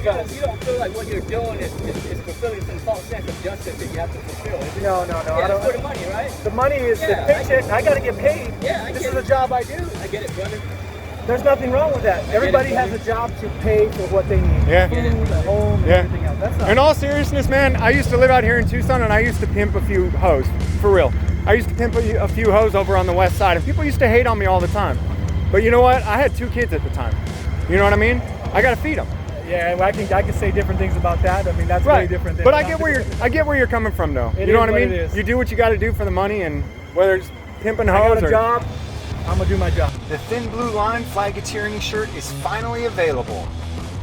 You don't feel like what you're doing is fulfilling some false sense of justice that you have to fulfill, is it? No. Yeah, I don't. it's for the money, right? The money is the paycheck. I got to get paid. Yeah, this is a job I do. I get it, brother. There's nothing wrong with that. Everybody has a job to pay for what they need. Yeah. Food, a home, and everything else. That's not. In all seriousness, man, I used to live out here in Tucson, and I used to pimp a few hoes, for real. I used to pimp a few hoes over on the west side, and people used to hate on me all the time. But you know what? I had 2 kids at the time. You know what I mean? I got to feed them. Yeah, I can say different things about that. I mean, that's very different. But I get where you're coming from, though. You know what I mean? You do what you got to do for the money, and whether it's pimping hoes or job, I'm gonna do my job. The Thin Blue Line Flagateering shirt is finally available.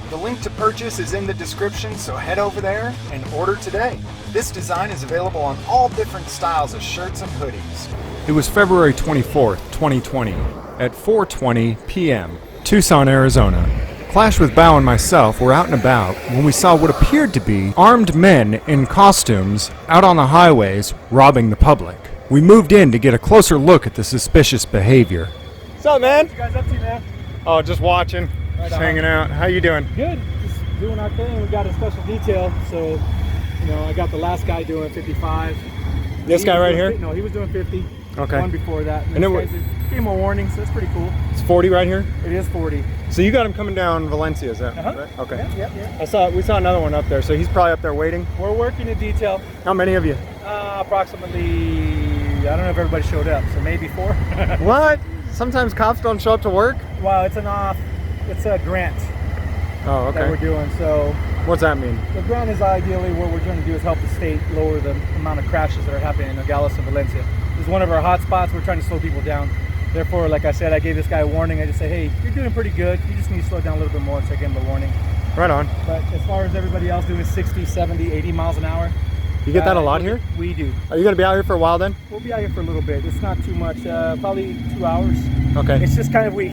The link to purchase is in the description, so head over there and order today. This design is available on all different styles of shirts and hoodies. It was February 24th, 2020, at 4:20 p.m., Tucson, Arizona. Clash with Bao and myself were out and about when we saw what appeared to be armed men in costumes out on the highways robbing the public. We moved in to get a closer look at the suspicious behavior. What's up, man? What you guys up to, man? Oh, just watching, just hanging out. How you doing? Good. Just doing our thing. We got a special detail, so I got the last guy doing 55. This guy right here? No, he was doing 50. Okay. One before that. And then gave him a warning, so it's pretty cool. It's 40 right here? It is 40. So you got him coming down Valencia, is that right? Okay. Yeah. We saw another one up there, so he's probably up there waiting. We're working in detail. How many of you? Approximately, I don't know if everybody showed up, so maybe 4. What? Sometimes cops don't show up to work? Well, it's a grant Oh, okay. that we're doing, so. What's that mean? The grant is ideally what we're trying to do is help the state lower the amount of crashes that are happening in Nogales and Valencia. This is one of our hot spots. We're trying to slow people down. Therefore, like I said, I gave this guy a warning. I just say, hey, you're doing pretty good. You just need to slow down a little bit more, so I gave him the warning. Right on. But as far as everybody else doing 60, 70, 80 miles an hour. You get that a lot here? We do. Are you going to be out here for a while then? We'll be out here for a little bit. It's not too much, probably 2 hours. Okay. It's just kind of we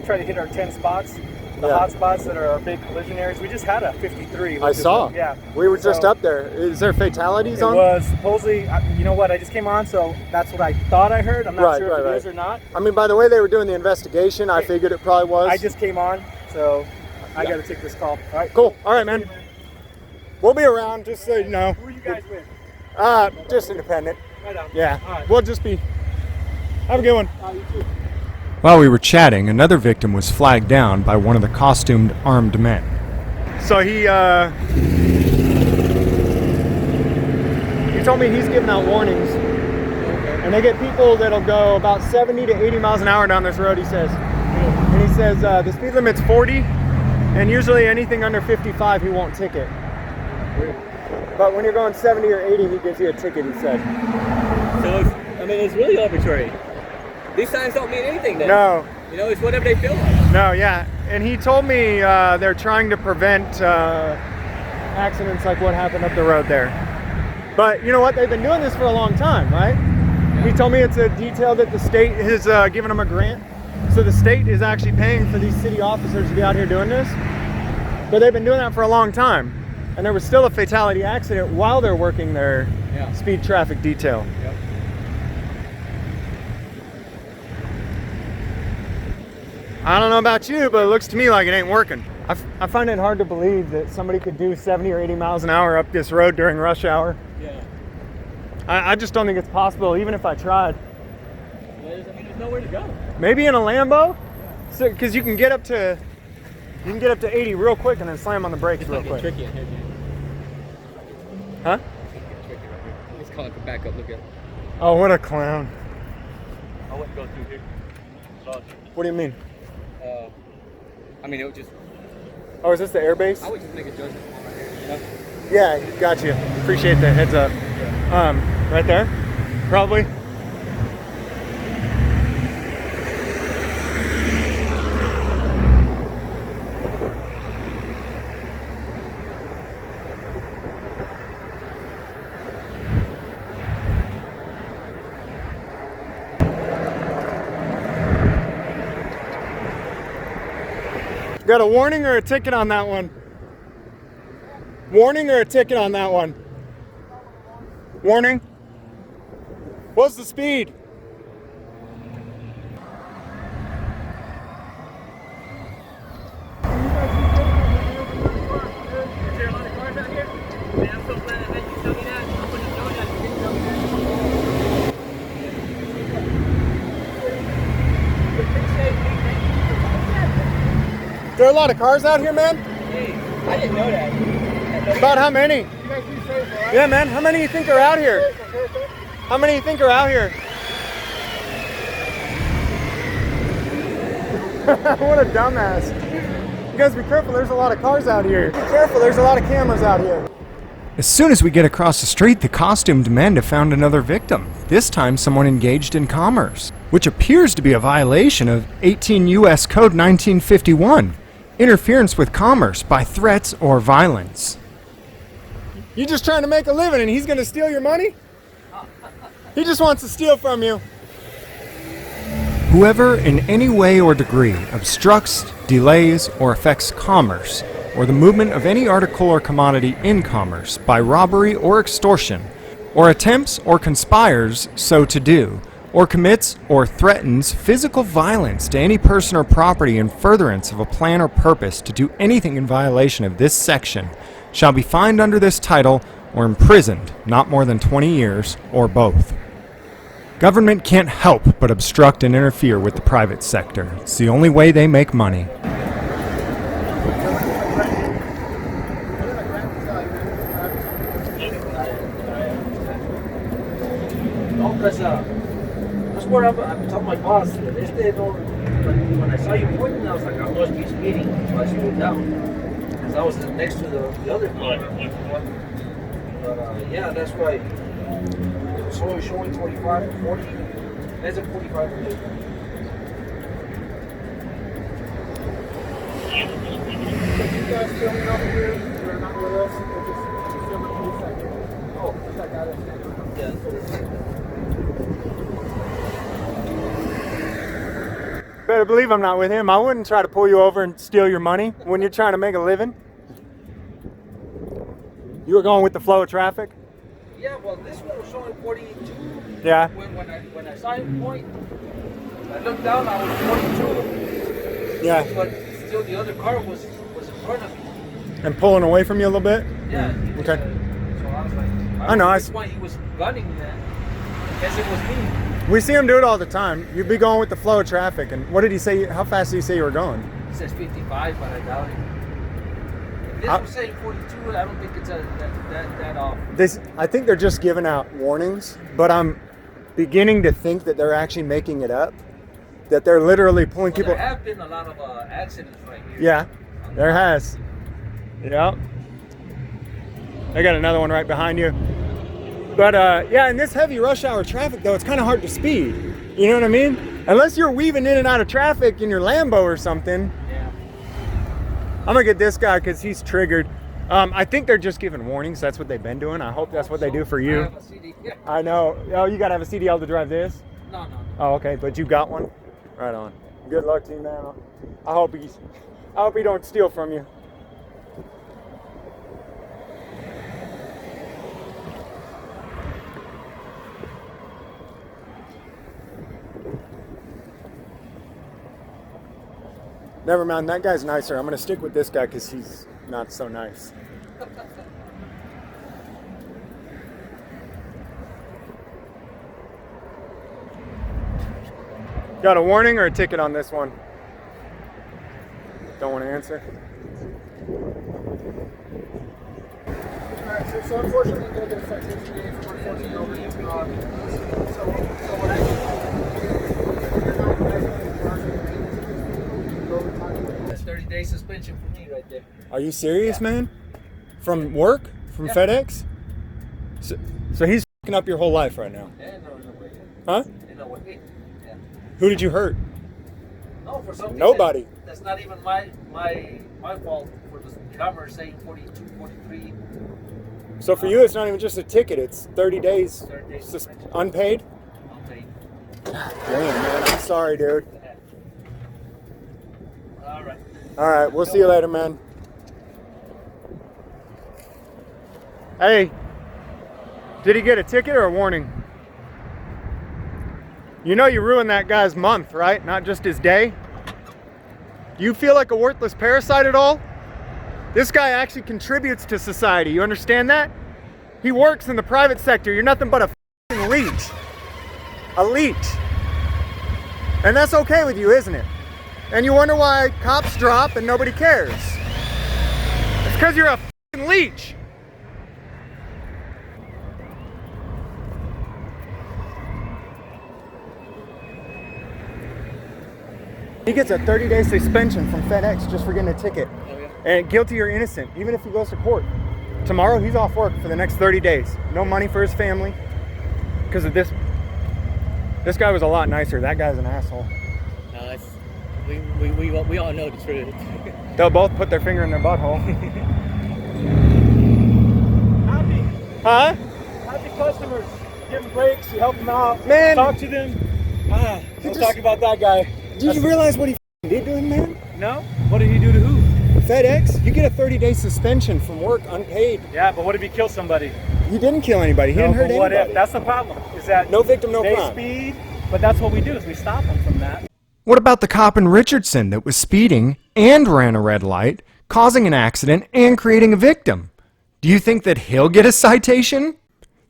try to hit our 10 spots. The hot spots that are our big collision areas. We just had a 53. I saw. Yeah. We were just up there. Is there fatalities on? It was supposedly, you know what, I just came on, so that's what I thought I heard. I'm not sure if it is or not. I mean, by the way they were doing the investigation, I figured it probably was. I just came on, so I got to take this call. All right. Cool. All right, man. We'll be around, just so you know. Who are you guys with? Just independent. Right on. Yeah. All right. We'll just be. Have a good one. You too. While we were chatting, another victim was flagged down by one of the costumed armed men. So he told me he's giving out warnings, and they get people that'll go about 70 to 80 miles an hour down this road, he says. And he says the speed limit's 40, and usually anything under 55 he won't ticket. But when you're going 70 or 80, he gives you a ticket, he said. So it's really arbitrary. These signs don't mean anything then. No. It's whatever they feel like. No, yeah. And he told me they're trying to prevent accidents like what happened up the road there. But you know what? They've been doing this for a long time, right? Yeah. He told me it's a detail that the state has given them a grant. So the state is actually paying for these city officers to be out here doing this. But they've been doing that for a long time. And there was still a fatality accident while they're working their speed traffic detail. Yep. I don't know about you, but it looks to me like it ain't working. I find it hard to believe that somebody could do 70 or 80 miles an hour up this road during rush hour. Yeah. I just don't think it's possible, even if I tried. There's nowhere to go. Maybe in a Lambo, because you can get up to 80 real quick and then slam on the brakes real quick. Tricky ahead, Huh? It's tricky right here. Let's call it back up. Look at it. Oh, what a clown! I wouldn't go through here. What do you mean? It would just. Oh, is this the airbase? I would just make a judgment call right here. Yeah, got you. Appreciate the heads up. Right there, probably. Got a warning or a ticket on that one? Warning or a ticket on that one? Warning? What's the speed? there a lot of cars out here, man? Hey, I didn't know that. About how many? You guys be safe, all right? Yeah, man. How many do you think are out here? How many do you think are out here? What a dumbass. You guys be careful, there's a lot of cars out here. Be careful, there's a lot of cameras out here. As soon as we get across the street, the costumed men have found another victim. This time someone engaged in commerce, which appears to be a violation of 18 U.S. Code 1951, interference with commerce by threats or violence. You just trying to make a living and he's gonna steal your money? He just wants to steal from you. Whoever in any way or degree obstructs, delays, or affects commerce, or the movement of any article or commodity in commerce by robbery or extortion, or attempts or conspires so to do, or commits or threatens physical violence to any person or property in furtherance of a plan or purpose to do anything in violation of this section, shall be fined under this title or imprisoned not more than 20 years, or both. Government can't help but obstruct and interfere with the private sector. It's the only way they make money. No, because that's where I'm telling my boss. When I saw you pointing, I was like, I must be speeding. So I slowed down because I was next to the other car. But yeah, that's why. It's only showing 25 to 40. That's a 45 minute. You guys filming over here? You're not with us? Or just filming for a second? Oh, I got it. Yeah. Better believe I'm not with him. I wouldn't try to pull you over and steal your money when you're trying to make a living. You were going with the flow of traffic? Yeah, well, this one was showing 42. Yeah. When I saw him point, I looked down, I was 42. Yeah. But still, the other car was in front of me. And pulling away from you a little bit? Yeah. Okay. So I was like, I know. That's why he was gunning that. I guess it was me. We see him do it all the time. You'd be going with the flow of traffic. And what did he say? How fast did he say you were going? He says 55, but I doubt it. If this was saying 42, I don't think it's that off. I think they're just giving out warnings, but I'm beginning to think that they're actually making it up. That they're literally pulling people. There have been a lot of accidents right here. Yeah, there has. Yeah. I got another one right behind you. But yeah, in this heavy rush hour traffic though, it's kind of hard to speed. You know what I mean? Unless you're weaving in and out of traffic in your Lambo or something. Yeah. I'm gonna get this guy because he's triggered. I think they're just giving warnings. That's what they've been doing. I hope that's what they do for you. I have a CD. Yeah. I know. Oh, you gotta have a CDL to drive this? No. Oh, okay. But you got one? Right on. Good luck to you, man. I hope he don't steal from you. Never mind, that guy's nicer. I'm gonna stick with this guy because he's not so nice. Got a warning or a ticket on this one? Don't want to answer. Alright, so unfortunately, we're going to get a citation today for 114 over. That's 30-day suspension for me right there. Are you serious, man? From work? From FedEx? So he's f***ing up your whole life right now. Yeah, no way. Huh? No way. Yeah. Who did you hurt? No, for something. Nobody. That's not even my fault for the camera saying 42, 43. So for you, it's not even just a ticket. It's 30 days 30 days suspension. unpaid? Okay. Damn, man. I'm sorry, dude. All right. All right, we'll see you later, man. Hey, did he get a ticket or a warning? You know you ruined that guy's month, right? Not just his day. You feel like a worthless parasite at all? This guy actually contributes to society. You understand that? He works in the private sector. You're nothing but a f***ing leech. A leech. And that's okay with you, isn't it? And you wonder why cops drop and nobody cares. It's because you're a f***ing leech. He gets a 30-day suspension from FedEx just for getting a ticket. Oh, yeah. And guilty or innocent, even if he goes to court. Tomorrow, he's off work for the next 30 days. No money for his family. Because of this. This guy was a lot nicer. That guy's an asshole. No, we all know the truth. They'll both put their finger in their butthole. Happy. Huh? Happy customers. Give them breaks, you help them out. Man. Talk to them. Don't talk about that guy. Did you realize what he did to him, man? No? What did he do to who? FedEx, you get a 30-day suspension from work unpaid. Yeah, but what if he killed somebody? He didn't kill anybody. He didn't hurt What anybody. if? That's the problem. Is that No victim, no they crime. speed, but that's what we do is we stop them from that. What about the cop in Richardson that was speeding and ran a red light, causing an accident and creating a victim? Do you think that he'll get a citation?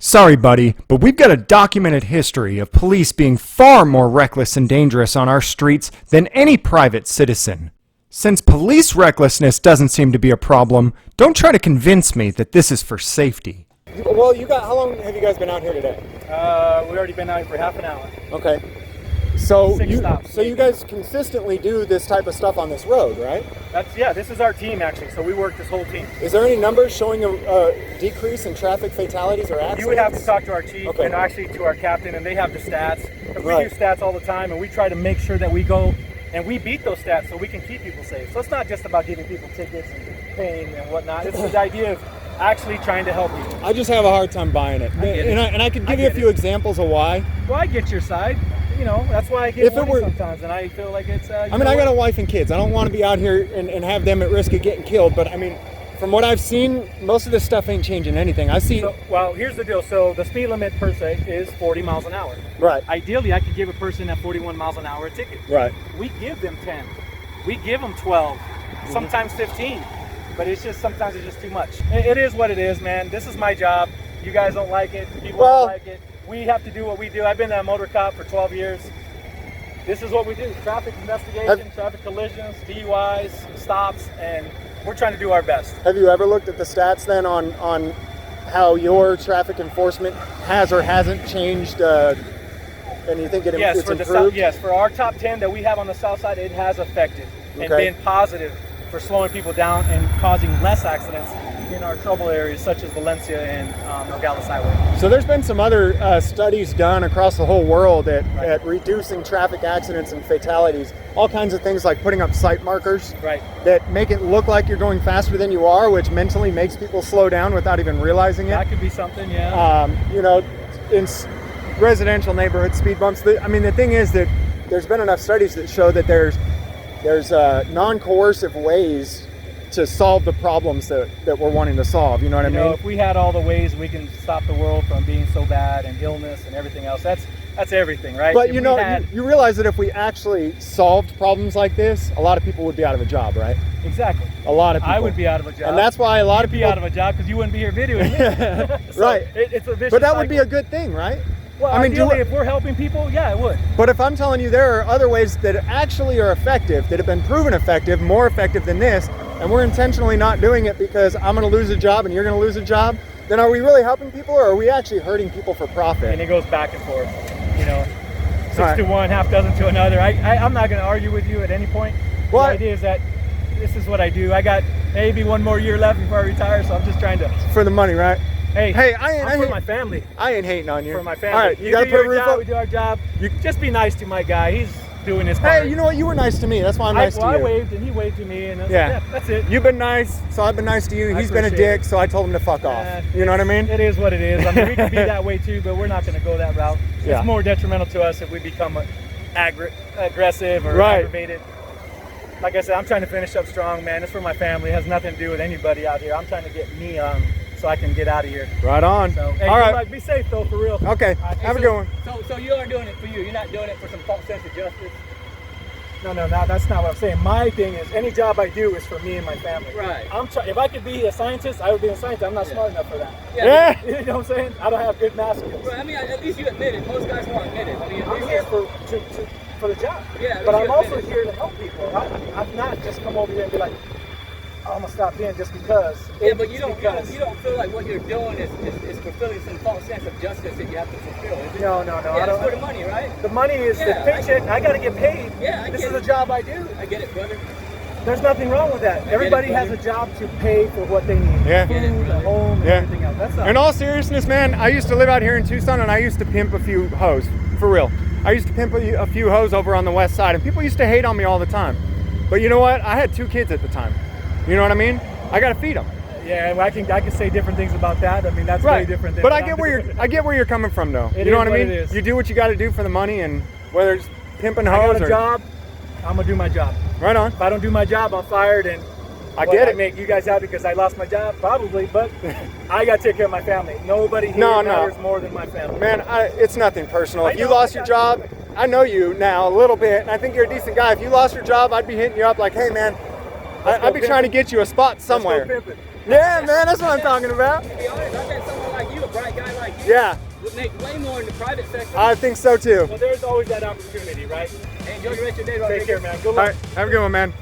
Sorry, buddy, but we've got a documented history of police being far more reckless and dangerous on our streets than any private citizen. Since police recklessness doesn't seem to be a problem, don't try to convince me that this is for safety. Well, how long have you guys been out here today? We already been out here for half an hour. Okay. So 6 stops. you guys consistently do this type of stuff on this road, right? This is our team actually, so we work this whole team. Is there any numbers showing a decrease in traffic fatalities or accidents? You would have to talk to our chief Okay. and actually to our captain, and they have the stats. 'Cause we Right. do stats all the time, and we try to make sure that we go and we beat those stats so we can keep people safe. So it's not just about giving people tickets and paying and whatnot. It's the idea of actually trying to help people. I just have a hard time buying it. get it. And I could give you a few examples of why. Well, I get your side. You know, that's why I get If it money were- sometimes, and I feel like it's. I mean, I got a wife and kids. I don't want to be out here and have them at risk of getting killed. But I mean, from what I've seen, most of this stuff ain't changing anything. I see. So, well, here's the deal. So the speed limit per se is 40 miles an hour. Right. Ideally, I could give a person at 41 miles an hour a ticket. Right. We give them 10. We give them 12. Sometimes 15. But it's just sometimes it's just too much. It is what it is, man. This is my job. You guys don't like it. People Well- don't like it. We have to do what we do. I've been a motor cop for 12 years. This is what we do. Traffic investigation, traffic collisions, DUIs, stops, and we're trying to do our best. Have you ever looked at the stats then on how your traffic enforcement has or hasn't changed? And you think it's improved? Yes, for our top 10 that we have on the south side, it has affected and been positive for slowing people down and causing less accidents in our trouble areas such as Valencia and Nogales Highway. So there's been some other studies done across the whole world at reducing traffic accidents and fatalities. All kinds of things like putting up sight markers that make it look like you're going faster than you are, which mentally makes people slow down without even realizing it. That could be something, yeah. You know, in residential neighborhood speed bumps. The thing is that there's been enough studies that show that there's non-coercive ways to solve the problems that we're wanting to solve. You know what I mean? If we had all the ways we can stop the world from being so bad and illness and everything else, that's everything, right? But if you realize that if we actually solved problems like this, a lot of people would be out of a job, right? Exactly. A lot of people. I would be out of a job. And that's why a lot of You'd people be out of a job because you wouldn't be here videoing me. So right. It's a vicious but that would be a cycle. good thing, right? Well, I mean, ideally, if we're helping people, yeah, it would. But if I'm telling you there are other ways that actually are effective, that have been proven effective, more effective than this, and we're intentionally not doing it because I'm going to lose a job and you're going to lose a job, then are we really helping people or are we actually hurting people for profit? And it goes back and forth, 6 to 1, half dozen to another. I'm not going to argue with you at any point. Well, the idea is that this is what I do. I got maybe one more year left before I retire, so I'm just trying to. For the money, right? Hey, I'm for my family. I ain't hating on you. For my family. All right, you got to do put a your roof job, up. we do our job. Just be nice to my guy. He's doing his part. Hey, you know what? You were nice to me. That's why I'm nice to you. I waved and he waved to me, and yeah, that's it. You've been nice, so I've been nice to you. He's been a dick, so I told him to fuck off. You know what I mean? It is what it is. I mean, we can be that way too, but we're not going to go that route. Yeah. It's more detrimental to us if we become aggressive or aggravated. Like I said, I'm trying to finish up strong, man. It's for my family. It has nothing to do with anybody out here. I'm trying to get me so I can get out of here. Right on. So, hey, all right. Be safe though, for real. Okay. Have a good one. So you are doing it for you. You're not doing it for some false sense of justice. No, that's not what I'm saying. My thing is, any job I do is for me and my family. Right. If I could be a scientist, I would be a scientist. I'm not smart enough for that. Yeah. You know what I'm saying? I don't have good math skills. Right. I mean, at least you admit it. Most guys won't admit it. I mean, I'm here for the job. Yeah, but you I'm gotta also finish. here to help people. I'm not just come over here and be like, oh, I'm gonna stop in just because. Yeah, but you don't feel like what you're doing is fulfilling some false sense of justice that you have to fulfill. Is it? No. Yeah, I it's don't. for the money, right? The money is Yeah, the paycheck. I gotta get paid. Yeah, I this get is it. a job I do. I get it, brother. There's nothing wrong with that. get it, Everybody has brother. a job to pay for what they need. Yeah. Food, Get it, a brother. home, and Yeah. everything else. That's not. In all seriousness, man, I used to live out here in Tucson and I used to pimp a few hoes, for real. I used to pimp a few hoes over on the west side and people used to hate on me all the time. But you know what? I had 2 kids at the time. You know what I mean? I gotta feed them. Yeah, I can say different things about that. I mean, that's very different. Than But what I get I'm where doing. you're coming from though. It You know is what I what mean? it is. You do what you got to do for the money, and whether it's pimping I hoes got a or job. I'm gonna do my job. right on. If I don't do my job, I'm fired. And I what, get it. I make you guys happy because I lost my job, probably. But I got to take care of my family. Nobody here No. matters more than my family. Man, it's nothing personal. I If you know, lost I your got job, I know you now a little bit, and I think you're a decent guy. If you lost your job, I'd be hitting you up like, hey man, Let's go I'd be trying to pimping. get you a spot Let's go somewhere. pimping. Yeah, man, that's what I'm talking about. To be honest, I bet someone like you, a bright guy like you, Yeah, would make way more in the private sector. I think so too. Well, there's always that opportunity, right? Hey, enjoy the rest of your day, brother. Take care, man. Good All luck. right, have a good one, man.